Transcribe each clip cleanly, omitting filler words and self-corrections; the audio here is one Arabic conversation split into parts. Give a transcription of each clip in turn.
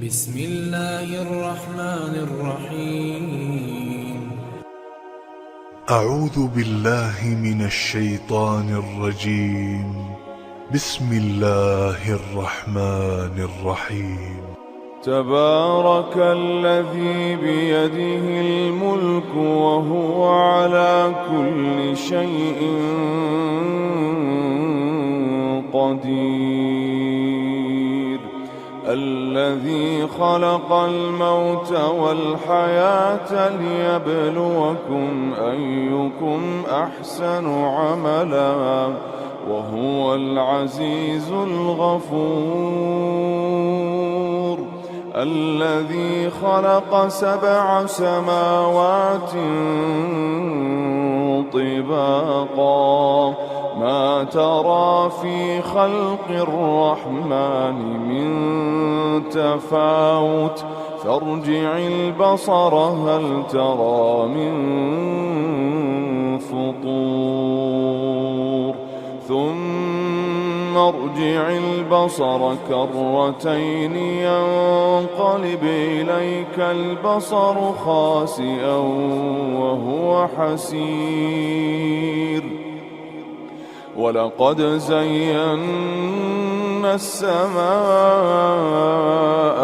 بسم الله الرحمن الرحيم. أعوذ بالله من الشيطان الرجيم. بسم الله الرحمن الرحيم. تبارك الذي بيده الملك وهو على كل شيء قدير، الذي خلق الموت والحياة ليبلوكم أيكم أحسن عملا وهو العزيز الغفور، الذي خلق 7 سماوات طباقا ما ترى في خلق الرحمن من تفاوت فارجع البصر هل ترى من فطور ثم ارجع البصر كرتين ينقلب إليك البصر خاسئا وهو حسير، ولقد زينا السماء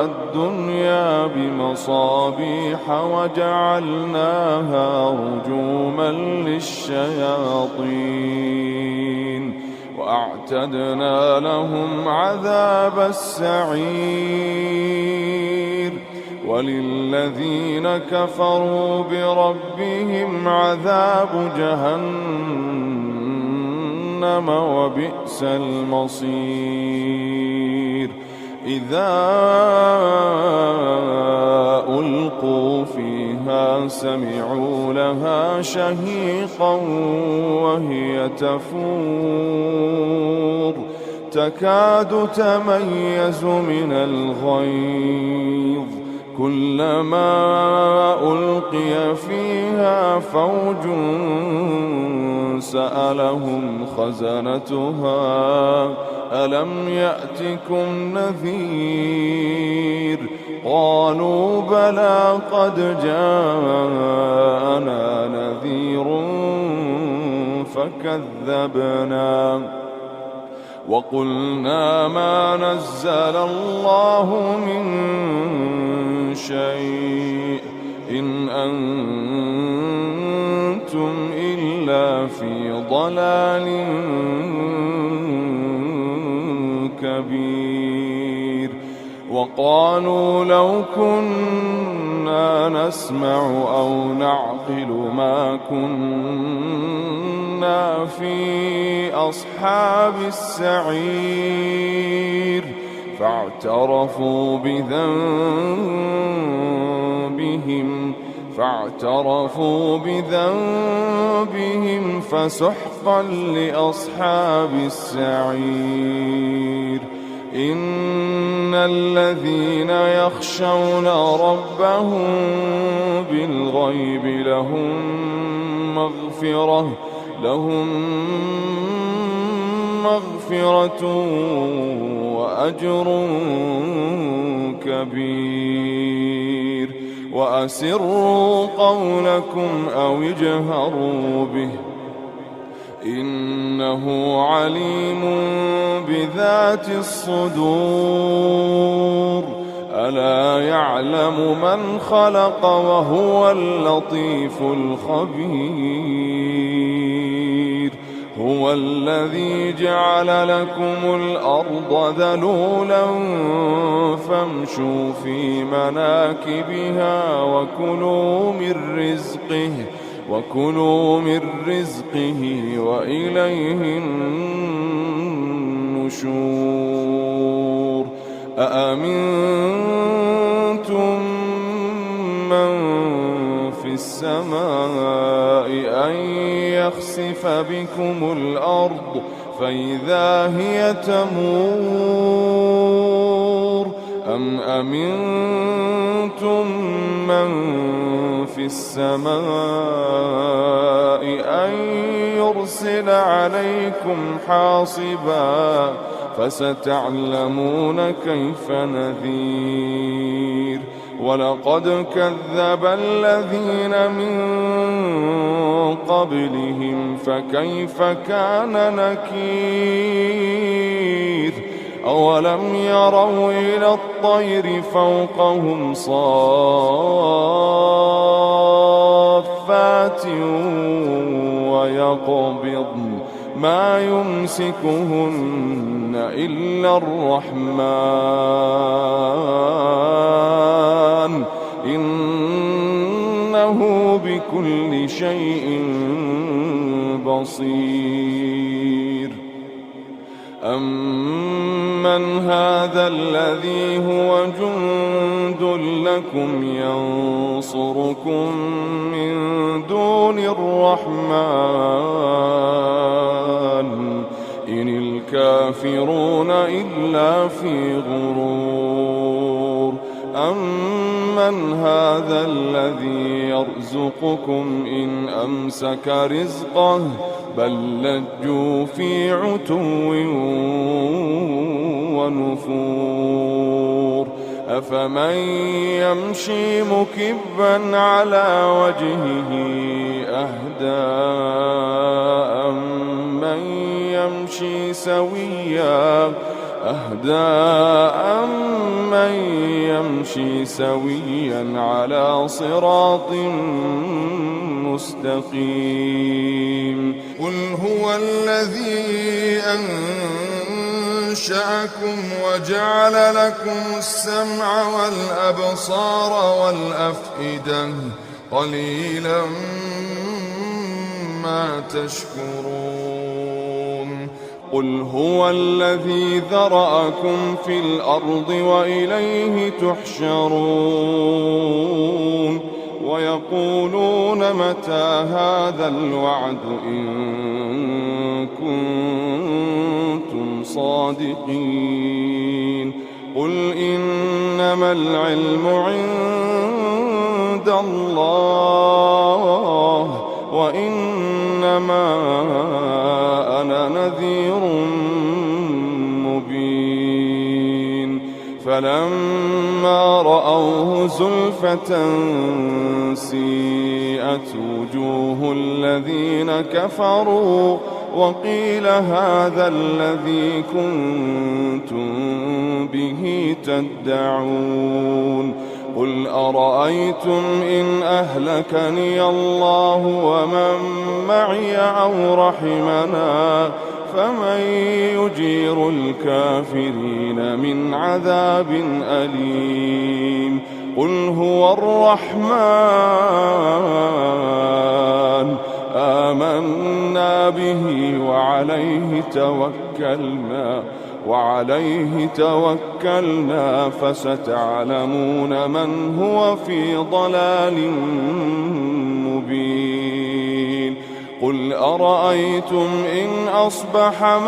الدنيا بمصابيح وجعلناها رجوما للشياطين وأعتدنا لهم عذاب السعير، وللذين كفروا بربهم عذاب جهنم وبئس المصير. إذا ألقوا فيها سمعوا لها شهيقا وهي تفور تكاد تميز من الغيظ، كلما ألقي فيها فوج سألهم خزنتها ألم يأتكم نذير، قالوا بلى قد جاءنا نذير فكذبنا وقلنا ما نزل الله من شيء إن أنتم إلا في ضلال كبير، وقالوا لو كنا نسمع أو نعقل ما كنا في أصحاب السعير، فاعترفوا بذنبهم فسحقا لأصحاب السعير. إن الذين يخشون ربهم بالغيب لهم مغفرة وأجر كبير، وأسروا قولكم أو اجهروا به إنه عليم بذات الصدور، ألا يعلم من خلق وهو اللطيف الخبير، هو الذي جعل لكم الأرض ذلولا فامشوا في مناكبها وكلوا من رزقه وإليه النشور. أأمنتم من في السماء أن يخسف بكم الأرض فإذا هي تمور، أم أمنتم من في السماء أن يرسل عليكم حاصبا فستعلمون كيف نذير. ولقد كذب الذين من قبلهم فكيف كان نكير أولم يروا إلى الطير فوقهم صافات ويقبضن ما يمسكهن إلا الرحمن إنه بكل شيء بصير أمن هذا الذي هو جند لكم ينصركم من دون الرحمن إن الكافرون إلا في غرور أمن هذا الذي يرزقكم إن أمسك رزقه بل لجوا في عتو ونفور أفمن يمشي مكبا على وجهه أهدى أمن يمشي سويا على صراط مستقيم قل هو الذي أنشأكم وجعل لكم السمع والأبصار والأفئدة قليلا ما تشكرون قل هو الذي ذرأكم في الأرض وإليه تحشرون ويقولون متى هذا الوعد إن كنتم صادقين قل إنما العلم عند الله وإنما أنا نذير مبين فلما رأوه زلفة سيئت وجوه الذين كفروا وقيل هذا الذي كنتم به تدعون قل أرأيتم إن أهلكني الله ومن معي أو رحمنا فمن يجير الكافرين من عذاب أليم قل هو الرحمن آمنا به وعليه توكلنا فستعلمون من هو في ضلال مبين قل أرأيتم إن أصبح ماؤكم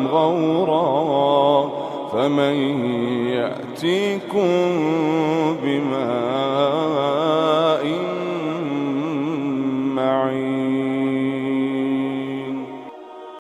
غورا فمن يأتيكم بماء